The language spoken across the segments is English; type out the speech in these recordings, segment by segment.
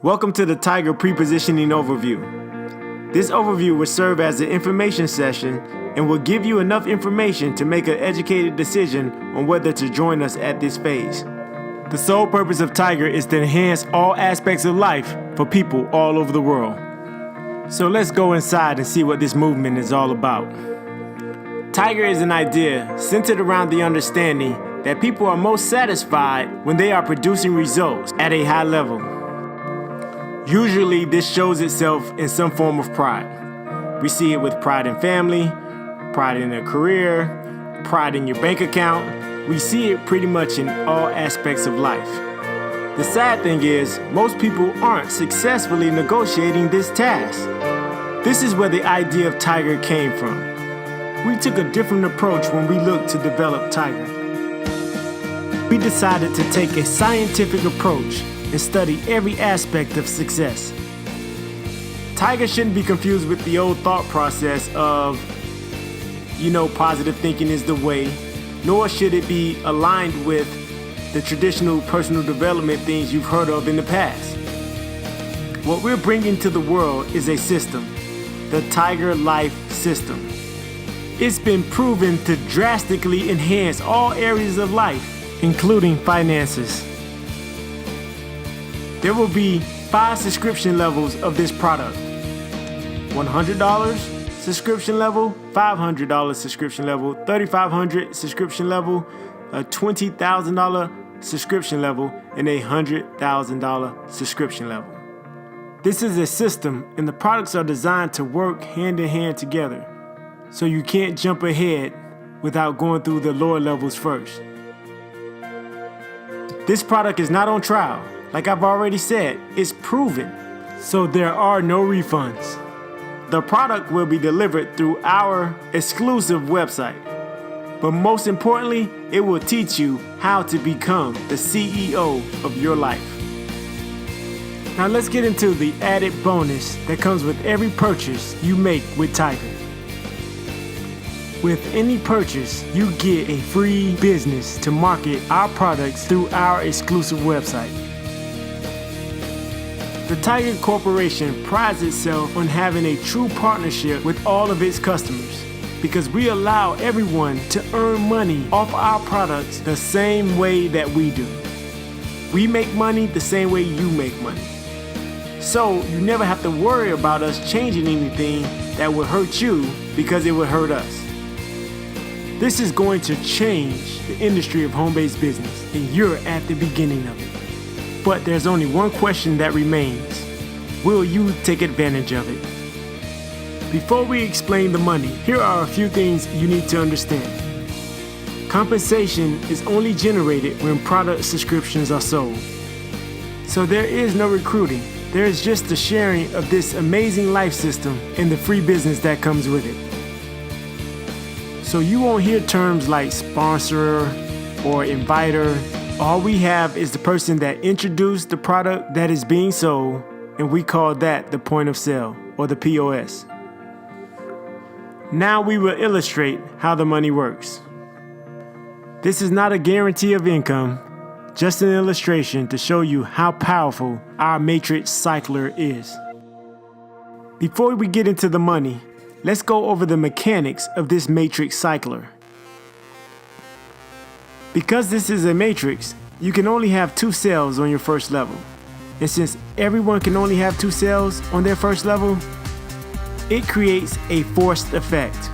Welcome to the Tiger Prepositioning Overview. This overview will serve as an information session and will give you enough information to make an educated decision on whether to join us at this phase. The sole purpose of Tiger is to enhance all aspects of life for people all over the world. So let's go inside and see what this movement is all about. Tiger is an idea centered around the understanding that people are most satisfied when they are producing results at a high level. Usually, this shows itself in some form of pride. We see it with pride in family, pride in a career, pride in your bank account. We see it pretty much in all aspects of life. The sad thing is, most people aren't successfully negotiating this task. This is where the idea of Tiger came from. We took a different approach when we looked to develop Tiger. We decided to take a scientific approach and study every aspect of success. Tiger shouldn't be confused with the old thought process of, positive thinking is the way, nor should it be aligned with the traditional personal development things you've heard of in the past. What we're bringing to the world is a system, the Tiger Life System. It's been proven to drastically enhance all areas of life, including finances. There will be 5 subscription levels of this product. $100 subscription level, $500 subscription level, $3,500 subscription level, a $20,000 subscription level, and a $100,000 subscription level. This is a system, and the products are designed to work hand in hand together, so you can't jump ahead without going through the lower levels first. This product is not on trial. Like I've already said, it's proven, so there are no refunds. The product will be delivered through our exclusive website. But most importantly, it will teach you how to become the CEO of your life. Now let's get into the added bonus that comes with every purchase you make with Tiger. With any purchase, you get a free business to market our products through our exclusive website. The Tiger Corporation prides itself on having a true partnership with all of its customers because we allow everyone to earn money off our products the same way that we do. We make money the same way you make money. So you never have to worry about us changing anything that would hurt you because it would hurt us. This is going to change the industry of home-based business, and you're at the beginning of it. But there's only one question that remains. Will you take advantage of it? Before we explain the money, here are a few things you need to understand. Compensation is only generated when product subscriptions are sold. So there is no recruiting. There is just the sharing of this amazing life system and the free business that comes with it. So you won't hear terms like sponsor or inviter. All we have is the person that introduced the product that is being sold, and we call that the point of sale, or the POS. Now we will illustrate how the money works. This is not a guarantee of income, just an illustration to show you how powerful our matrix cycler is. Before we get into the money, let's go over the mechanics of this matrix cycler. Because this is a matrix, you can only have 2 cells on your first level. And since everyone can only have 2 cells on their first level, it creates a forced effect.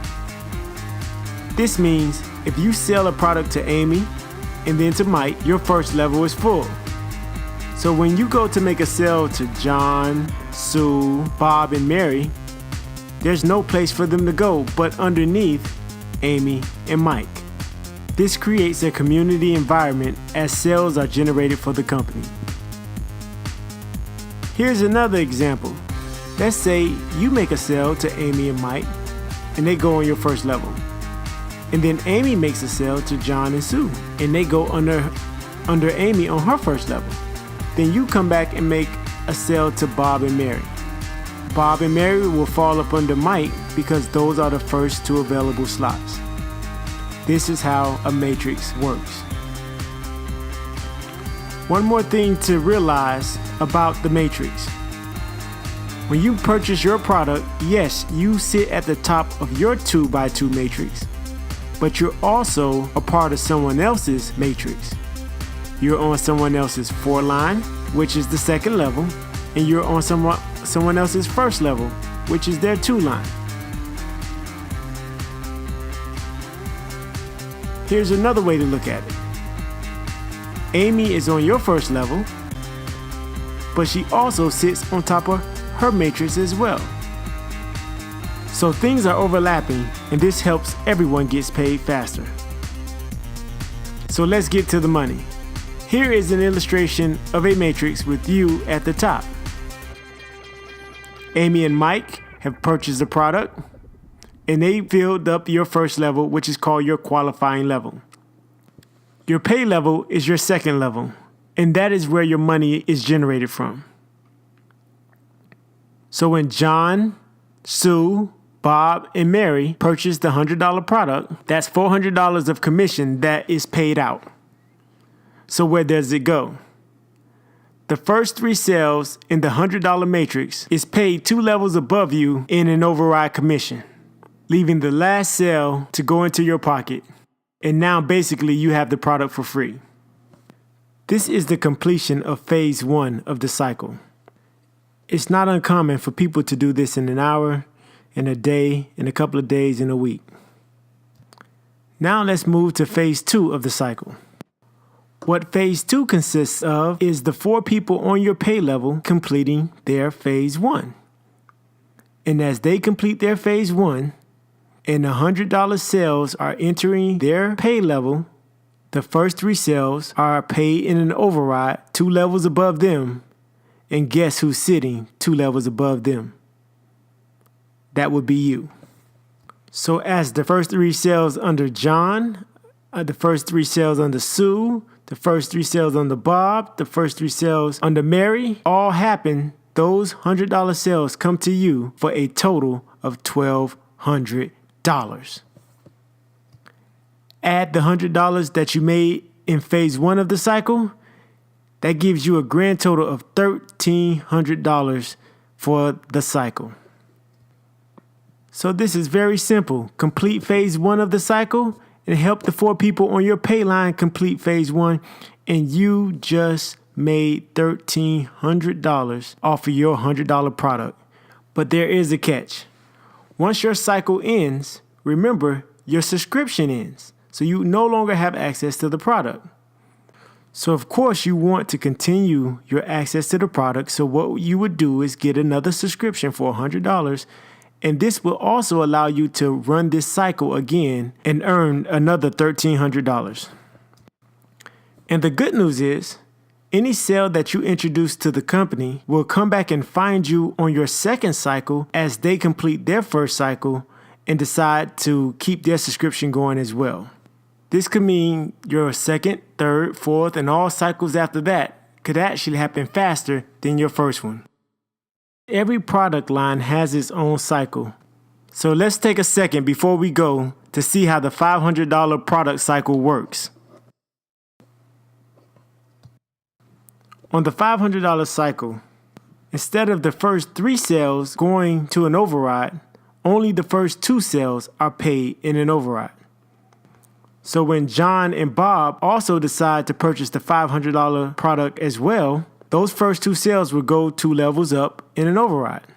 This means if you sell a product to Amy and then to Mike, your first level is full. So when you go to make a sale to John, Sue, Bob, and Mary, there's no place for them to go but underneath Amy and Mike. This creates a community environment as sales are generated for the company. Here's another example. Let's say you make a sale to Amy and Mike, and they go on your first level. And then Amy makes a sale to John and Sue, and they go under Amy on her first level. Then you come back and make a sale to Bob and Mary. Bob and Mary will fall up under Mike because those are the first 2 available slots. This is how a matrix works. One more thing to realize about the matrix. When you purchase your product, yes, you sit at the top of your 2x2 matrix, but you're also a part of someone else's matrix. You're on someone else's 4 line, which is the second level, and you're on someone else's first level, which is their 2 line. Here's another way to look at it. Amy is on your first level, but she also sits on top of her matrix as well. So things are overlapping, and this helps everyone get paid faster. So let's get to the money. Here is an illustration of a matrix with you at the top. Amy and Mike have purchased a product, and they filled up your first level, which is called your qualifying level. Your pay level is your second level, and that is where your money is generated from. So when John, Sue, Bob, and Mary purchase the $100 product, that's $400 of commission that is paid out. So where does it go? The first 3 sales in the $100 matrix is paid 2 levels above you in an override commission, leaving the last sale to go into your pocket. And now basically you have the product for free. This is the completion of phase 1 of the cycle. It's not uncommon for people to do this in an hour, in a day, in a couple of days, in a week. Now let's move to phase 2 of the cycle. What phase 2 consists of is the 4 people on your pay level completing their phase 1. And as they complete their phase 1 and the $100 sales are entering their pay level, the first 3 sales are paid in an override 2 levels above them. And guess who's sitting 2 levels above them? That would be you. So as the first 3 sales under John, the first 3 sales under Sue, the first 3 sales under Bob, the first 3 sales under Mary, all happen, those $100 sales come to you for a total of $1,200. Add the $100 that you made in phase 1 of the cycle, that gives you a grand total of $1,300 for the cycle. So this is very simple. Complete phase 1 of the cycle and help the 4 people on your pay line complete phase 1, and you just made $1,300 off of your $100 product. But there is a catch. Once your cycle ends, remember your subscription ends, so you no longer have access to the product. So of course you want to continue your access to the product, so what you would do is get another subscription for $100, and this will also allow you to run this cycle again and earn another $1,300. And the good news is, any sale that you introduce to the company will come back and find you on your second cycle as they complete their first cycle and decide to keep their subscription going as well. This could mean your second, third, fourth, and all cycles after that could actually happen faster than your first one. Every product line has its own cycle. So let's take a second before we go to see how the $500 product cycle works. On the $500 cycle, instead of the first 3 sales going to an override, only the first 2 sales are paid in an override. So when John and Bob also decide to purchase the $500 product as well, those first 2 sales will go 2 levels up in an override.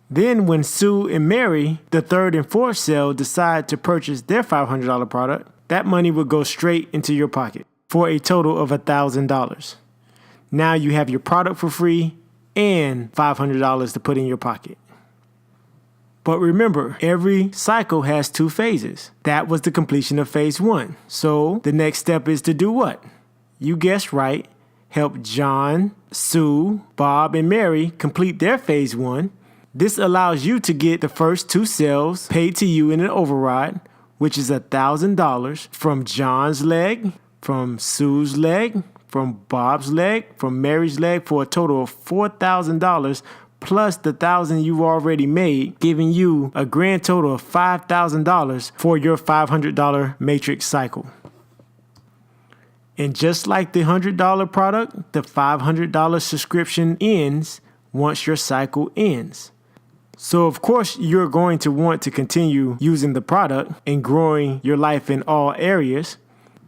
Then when Sue and Mary, the third and fourth sale, decide to purchase their $500 product, that money will go straight into your pocket for a total of $1,000. Now you have your product for free and $500 to put in your pocket. But remember, every cycle has 2 phases. That was the completion of phase 1. So the next step is to do what? You guessed right. Help John, Sue, Bob, and Mary complete their phase 1. This allows you to get the first 2 sales paid to you in an override, which is $1,000 from John's leg, from Sue's leg, from Bob's leg, from Mary's leg, for a total of $4,000 plus the $1,000 you've already made, giving you a grand total of $5,000 for your $500 matrix cycle. And just like the $100 product, the $500 subscription ends once your cycle ends. So of course, you're going to want to continue using the product and growing your life in all areas.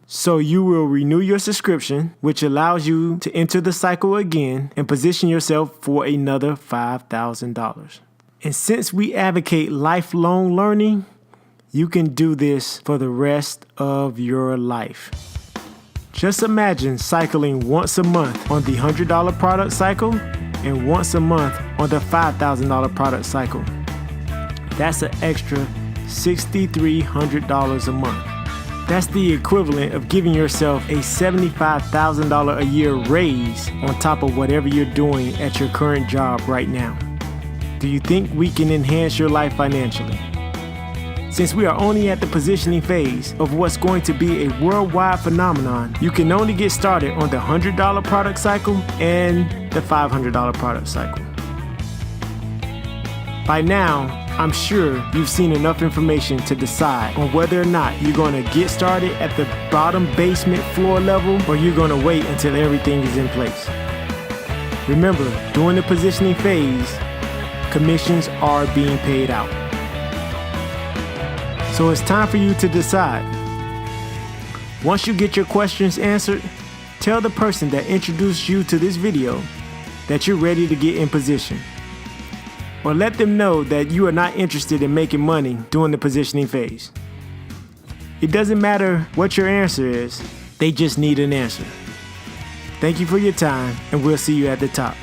So you will renew your subscription, which allows you to enter the cycle again and position yourself for another $5,000. And since we advocate lifelong learning, you can do this for the rest of your life. Just imagine cycling once a month on the $100 product cycle and once a month on the $5,000 product cycle. That's an extra $6,300 a month. That's the equivalent of giving yourself a $75,000 a year raise on top of whatever you're doing at your current job right now. Do you think we can enhance your life financially? Since we are only at the positioning phase of what's going to be a worldwide phenomenon, you can only get started on the $100 product cycle and the $500 product cycle. By now, I'm sure you've seen enough information to decide on whether or not you're going to get started at the bottom basement floor level or you're going to wait until everything is in place. Remember, during the positioning phase, commissions are being paid out. So it's time for you to decide. Once you get your questions answered, tell the person that introduced you to this video that you're ready to get in position. Or let them know that you are not interested in making money during the positioning phase. It doesn't matter what your answer is, they just need an answer. Thank you for your time, and we'll see you at the top.